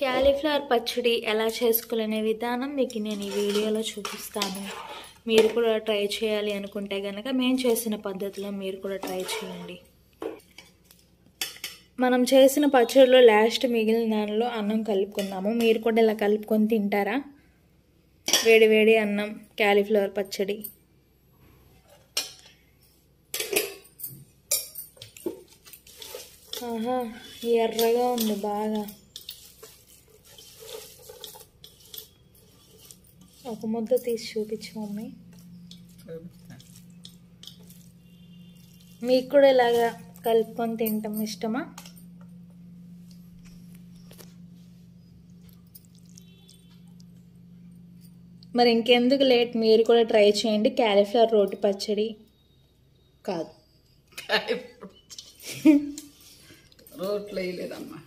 Cauliflower పచ్చడి ఎలా చేసుకోవాలనే విధానం మీకు నేను ఈ వీడియోలో చూపిస్తాను. మీరు కూడా ట్రై చేయాలి అనుకుంటే కనుక మేము చేసిన పద్ధతిలో మీరు కూడా ట్రై చేయండి. మనం చేసిన పచ్చడిలో లాస్ట్ మిగిలిన దానిలో అన్నం కలుపుకుందాము. మీరు కూడా ఇలా కలుపుకొని తింటారా? వేడి వేడి అన్నం, క్యాలీఫ్లవర్ పచ్చడి. ఆహా, ఎర్రగా ఉంది బాగా. ఒక ముద్ద తీసి చూపించు మమ్మీ. మీకు కూడా ఇలాగా కలుపుకొని తింటాం ఇష్టమా? మరి ఇంకెందుకు లేట్, మీరు కూడా ట్రై చేయండి. క్యాలీఫ్లవర్ రోటి పచ్చడి కాదు, రోట్లో వేయలేదమ్మా.